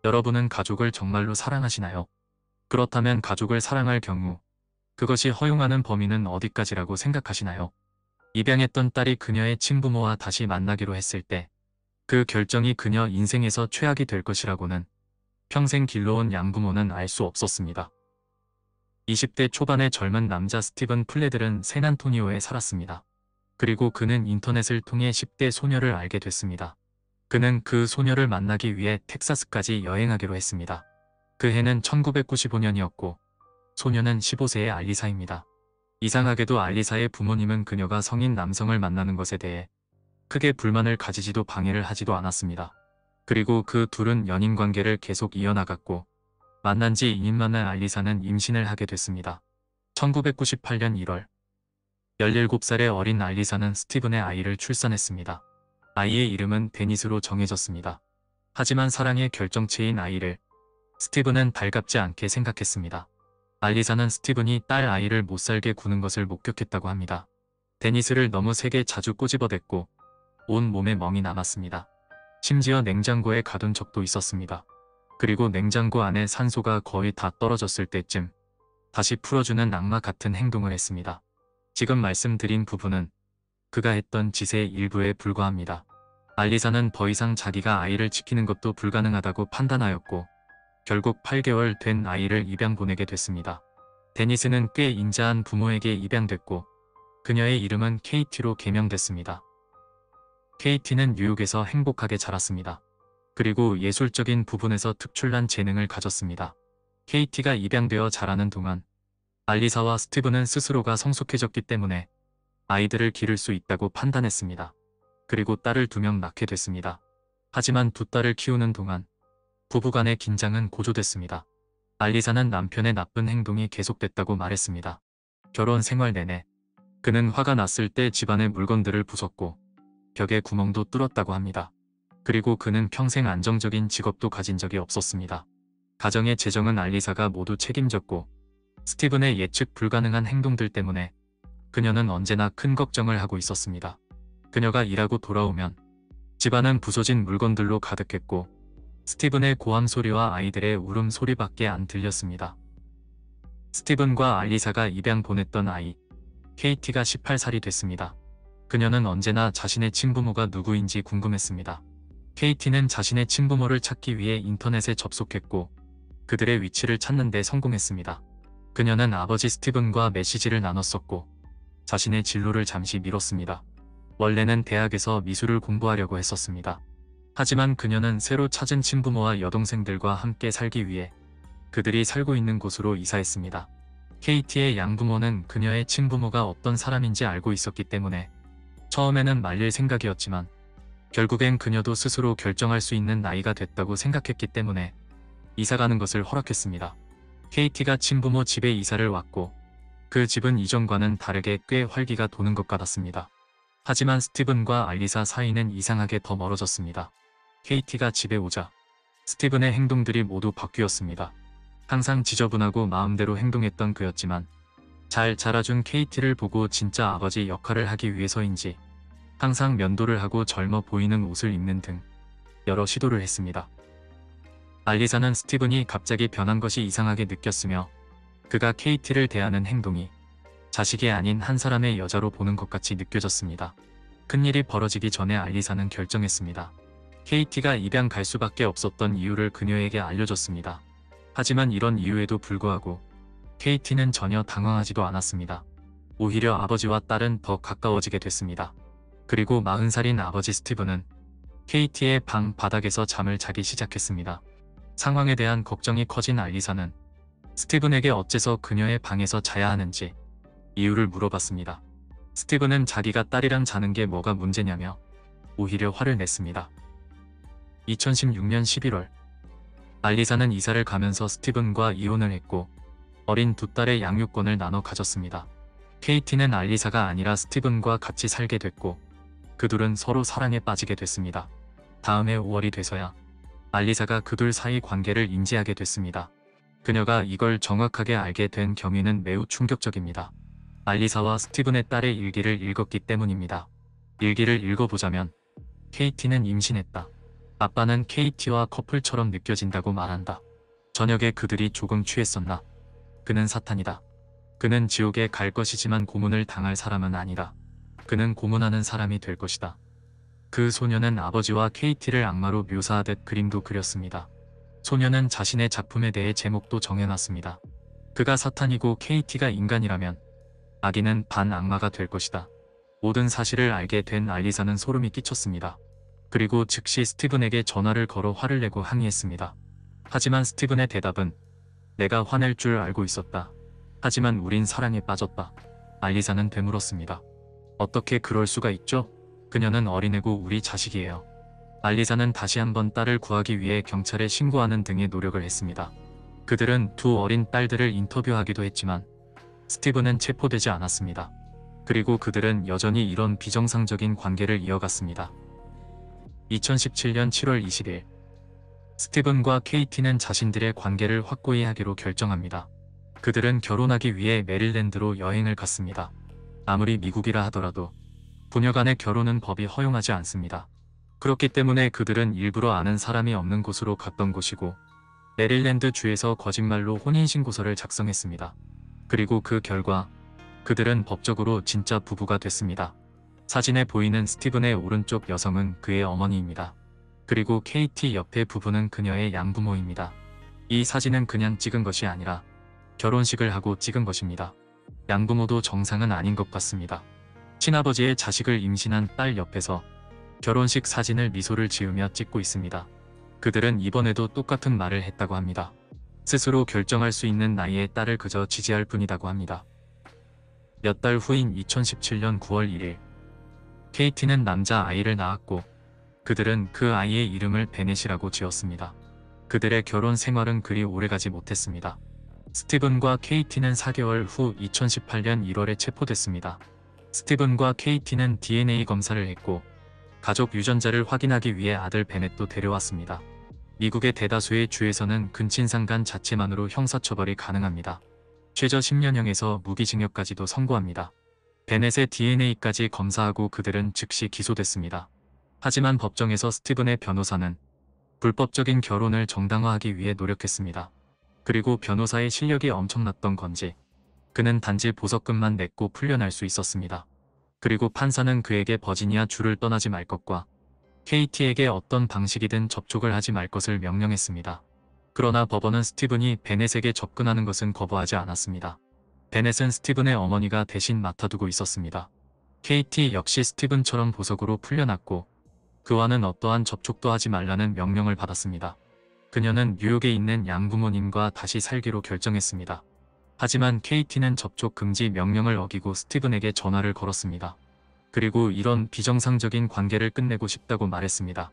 여러분은 가족을 정말로 사랑하시나요? 그렇다면 가족을 사랑할 경우 그것이 허용하는 범위는 어디까지라고 생각하시나요? 입양했던 딸이 그녀의 친부모와 다시 만나기로 했을 때 그 결정이 그녀 인생에서 최악이 될 것이라고는 평생 길러온 양부모는 알 수 없었습니다. 20대 초반의 젊은 남자 스티븐 플레들은 샌안토니오에 살았습니다. 그리고 그는 인터넷을 통해 10대 소녀를 알게 됐습니다. 그는 그 소녀를 만나기 위해 텍사스까지 여행하기로 했습니다. 그 해는 1995년이었고 소녀는 15세의 알리사입니다. 이상하게도 알리사의 부모님은 그녀가 성인 남성을 만나는 것에 대해 크게 불만을 가지지도 방해를 하지도 않았습니다. 그리고 그 둘은 연인 관계를 계속 이어나갔고 만난 지 2년 만에 알리사는 임신을 하게 됐습니다. 1998년 1월 17살의 어린 알리사는 스티븐의 아이를 출산했습니다. 아이의 이름은 데니스로 정해졌습니다. 하지만 사랑의 결정체인 아이를 스티븐은 달갑지 않게 생각했습니다. 알리사는 스티븐이 딸 아이를 못살게 구는 것을 목격했다고 합니다. 데니스를 너무 세게 자주 꼬집어댔고 온 몸에 멍이 남았습니다. 심지어 냉장고에 가둔 적도 있었습니다. 그리고 냉장고 안에 산소가 거의 다 떨어졌을 때쯤 다시 풀어주는 악마 같은 행동을 했습니다. 지금 말씀드린 부분은 그가 했던 짓의 일부에 불과합니다. 알리사는 더 이상 자기가 아이를 지키는 것도 불가능하다고 판단하였고 결국 8개월 된 아이를 입양 보내게 됐습니다. 데니스는 꽤 인자한 부모에게 입양됐고 그녀의 이름은 케이티로 개명됐습니다. 케이티는 뉴욕에서 행복하게 자랐습니다. 그리고 예술적인 부분에서 특출난 재능을 가졌습니다. 케이티가 입양되어 자라는 동안 알리사와 스티븐은 스스로가 성숙해졌기 때문에 아이들을 기를 수 있다고 판단했습니다. 그리고 딸을 2명 낳게 됐습니다. 하지만 두 딸을 키우는 동안 부부간의 긴장은 고조됐습니다. 알리사는 남편의 나쁜 행동이 계속됐다고 말했습니다. 결혼 생활 내내 그는 화가 났을 때 집안의 물건들을 부쉈고 벽에 구멍도 뚫었다고 합니다. 그리고 그는 평생 안정적인 직업도 가진 적이 없었습니다. 가정의 재정은 알리사가 모두 책임졌고 스티븐의 예측 불가능한 행동들 때문에 그녀는 언제나 큰 걱정을 하고 있었습니다. 그녀가 일하고 돌아오면 집안은 부서진 물건들로 가득했고 스티븐의 고함 소리와 아이들의 울음소리밖에 안 들렸습니다. 스티븐과 알리사가 입양 보냈던 아이 케이티가 18살이 됐습니다. 그녀는 언제나 자신의 친부모가 누구인지 궁금했습니다. 케이티는 자신의 친부모를 찾기 위해 인터넷에 접속했고 그들의 위치를 찾는 데 성공했습니다. 그녀는 아버지 스티븐과 메시지를 나눴었고 자신의 진로를 잠시 미뤘습니다. 원래는 대학에서 미술을 공부하려고 했었습니다. 하지만 그녀는 새로 찾은 친부모와 여동생들과 함께 살기 위해 그들이 살고 있는 곳으로 이사했습니다. 케이티의 양부모는 그녀의 친부모가 어떤 사람인지 알고 있었기 때문에 처음에는 말릴 생각이었지만 결국엔 그녀도 스스로 결정할 수 있는 나이가 됐다고 생각했기 때문에 이사가는 것을 허락했습니다. 케이티가 친부모 집에 이사를 왔고 그 집은 이전과는 다르게 꽤 활기가 도는 것 같았습니다. 하지만 스티븐과 알리사 사이는 이상하게 더 멀어졌습니다. 케이티가 집에 오자 스티븐의 행동들이 모두 바뀌었습니다. 항상 지저분하고 마음대로 행동했던 그였지만 잘 자라준 케이티를 보고 진짜 아버지 역할을 하기 위해서인지 항상 면도를 하고 젊어 보이는 옷을 입는 등 여러 시도를 했습니다. 알리사는 스티븐이 갑자기 변한 것이 이상하게 느꼈으며 그가 케이티를 대하는 행동이 자식이 아닌 한 사람의 여자로 보는 것 같이 느껴졌습니다. 큰일이 벌어지기 전에 알리사는 결정했습니다. 케이티가 입양 갈 수밖에 없었던 이유를 그녀에게 알려줬습니다. 하지만 이런 이유에도 불구하고 케이티는 전혀 당황하지도 않았습니다. 오히려 아버지와 딸은 더 가까워지게 됐습니다. 그리고 40살인 아버지 스티븐은 케이티의 방 바닥에서 잠을 자기 시작했습니다. 상황에 대한 걱정이 커진 알리사는 스티븐에게 어째서 그녀의 방에서 자야 하는지 이유를 물어봤습니다. 스티븐은 자기가 딸이랑 자는 게 뭐가 문제냐며 오히려 화를 냈습니다. 2016년 11월 알리사는 이사를 가면서 스티븐과 이혼을 했고 어린 두 딸의 양육권을 나눠 가졌습니다. 케이티는 알리사가 아니라 스티븐과 같이 살게 됐고 그 둘은 서로 사랑에 빠지게 됐습니다. 다음해 5월이 돼서야 알리사가 그 둘 사이 관계를 인지하게 됐습니다. 그녀가 이걸 정확하게 알게 된 경위는 매우 충격적입니다. 알리사와 스티븐의 딸의 일기를 읽었기 때문입니다. 일기를 읽어보자면 케이티는 임신했다. 아빠는 KT와 커플처럼 느껴진다고 말한다. 저녁에 그들이 조금 취했었나? 그는 사탄이다. 그는 지옥에 갈 것이지만 고문을 당할 사람은 아니라 그는 고문하는 사람이 될 것이다. 그 소녀는 아버지와 KT를 악마로 묘사하듯 그림도 그렸습니다. 소녀는 자신의 작품에 대해 제목도 정해놨습니다. 그가 사탄이고 KT가 인간이라면 아기는 반악마가 될 것이다. 모든 사실을 알게 된 알리사는 소름이 끼쳤습니다. 그리고 즉시 스티븐에게 전화를 걸어 화를 내고 항의했습니다. 하지만 스티븐의 대답은 내가 화낼 줄 알고 있었다. 하지만 우린 사랑에 빠졌다. 알리사는 되물었습니다. 어떻게 그럴 수가 있죠? 그녀는 어린애고 우리 자식이에요. 알리사는 다시 한번 딸을 구하기 위해 경찰에 신고하는 등의 노력을 했습니다. 그들은 두 어린 딸들을 인터뷰하기도 했지만 스티븐은 체포되지 않았습니다. 그리고 그들은 여전히 이런 비정상적인 관계를 이어갔습니다. 2017년 7월 20일 스티븐과 KT는 자신들의 관계를 확고히 하기로 결정합니다. 그들은 결혼하기 위해 메릴랜드로 여행을 갔습니다. 아무리 미국이라 하더라도 부녀 간의 결혼은 법이 허용하지 않습니다. 그렇기 때문에 그들은 일부러 아는 사람이 없는 곳으로 갔던 곳이고 메릴랜드 주에서 거짓말로 혼인신고서를 작성했습니다. 그리고 그 결과 그들은 법적으로 진짜 부부가 됐습니다. 사진에 보이는 스티븐의 오른쪽 여성은 그의 어머니입니다. 그리고 KT 옆의 부부는 그녀의 양부모입니다. 이 사진은 그냥 찍은 것이 아니라 결혼식을 하고 찍은 것입니다. 양부모도 정상은 아닌 것 같습니다. 친아버지의 자식을 임신한 딸 옆에서 결혼식 사진을 미소를 지으며 찍고 있습니다. 그들은 이번에도 똑같은 말을 했다고 합니다. 스스로 결정할 수 있는 나이의 딸을 그저 지지할 뿐이라고 합니다. 몇 달 후인 2017년 9월 1일 KT는 남자 아이를 낳았고 그들은 그 아이의 이름을 베넷이라고 지었습니다. 그들의 결혼 생활은 그리 오래가지 못했습니다. 스티븐과 KT는 4개월 후 2018년 1월에 체포됐습니다. 스티븐과 KT는 DNA 검사를 했고 가족 유전자를 확인하기 위해 아들 베넷도 데려왔습니다. 미국의 대다수의 주에서는 근친상간 자체만으로 형사처벌이 가능합니다. 최저 10년형에서 무기징역까지도 선고합니다. 베넷의 DNA까지 검사하고 그들은 즉시 기소됐습니다. 하지만 법정에서 스티븐의 변호사는 불법적인 결혼을 정당화하기 위해 노력했습니다. 그리고 변호사의 실력이 엄청났던 건지 그는 단지 보석금만 냈고 풀려날 수 있었습니다. 그리고 판사는 그에게 버지니아 주를 떠나지 말 것과 KT에게 어떤 방식이든 접촉을 하지 말 것을 명령했습니다. 그러나 법원은 스티븐이 베넷에게 접근하는 것은 거부하지 않았습니다. 베넷은 스티븐의 어머니가 대신 맡아두고 있었습니다. KT 역시 스티븐처럼 보석으로 풀려났고 그와는 어떠한 접촉도 하지 말라는 명령을 받았습니다. 그녀는 뉴욕에 있는 양부모님과 다시 살기로 결정했습니다. 하지만 KT는 접촉 금지 명령을 어기고 스티븐에게 전화를 걸었습니다. 그리고 이런 비정상적인 관계를 끝내고 싶다고 말했습니다.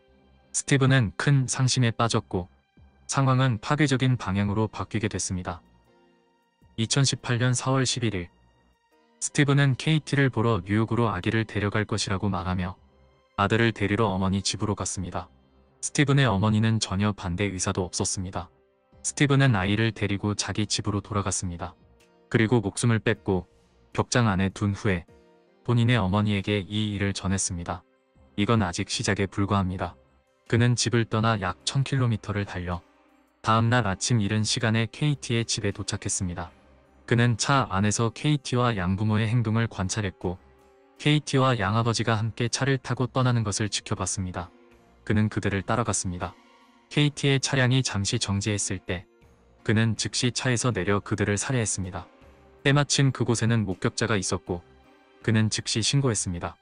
스티븐은 큰 상심에 빠졌고 상황은 파괴적인 방향으로 바뀌게 됐습니다. 2018년 4월 11일 스티븐은 KT를 보러 뉴욕으로 아기를 데려갈 것이라고 말하며 아들을 데리러 어머니 집으로 갔습니다. 스티븐의 어머니는 전혀 반대 의사도 없었습니다. 스티븐은 아이를 데리고 자기 집으로 돌아갔습니다. 그리고 목숨을 뺐고 벽장 안에 둔 후에 본인의 어머니에게 이 일을 전했습니다. 이건 아직 시작에 불과합니다. 그는 집을 떠나 약 1000km를 달려 다음날 아침 이른 시간에 KT의 집에 도착했습니다. 그는 차 안에서 KT와 양부모의 행동을 관찰했고 KT와 양아버지가 함께 차를 타고 떠나는 것을 지켜봤습니다. 그는 그들을 따라갔습니다. KT의 차량이 잠시 정지했을 때 그는 즉시 차에서 내려 그들을 살해했습니다. 때마침 그곳에는 목격자가 있었고 그는 즉시 신고했습니다.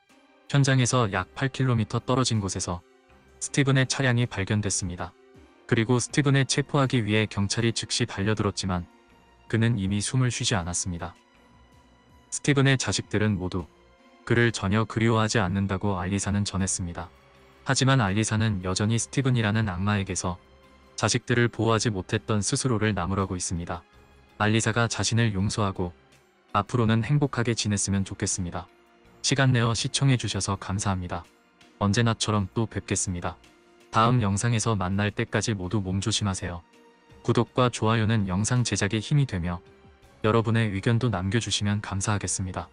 현장에서 약 8km 떨어진 곳에서 스티븐의 차량이 발견됐습니다. 그리고 스티븐을 체포하기 위해 경찰이 즉시 달려들었지만 그는 이미 숨을 쉬지 않았습니다. 스티븐의 자식들은 모두 그를 전혀 그리워하지 않는다고 알리사는 전했습니다. 하지만 알리사는 여전히 스티븐이라는 악마에게서 자식들을 보호하지 못했던 스스로를 나무라고 있습니다. 알리사가 자신을 용서하고 앞으로는 행복하게 지냈으면 좋겠습니다. 시간 내어 시청해주셔서 감사합니다. 언제나처럼 또 뵙겠습니다. 다음 영상에서 만날 때까지 모두 몸 조심하세요. 구독과 좋아요는 영상 제작에 힘이 되며 여러분의 의견도 남겨주시면 감사하겠습니다.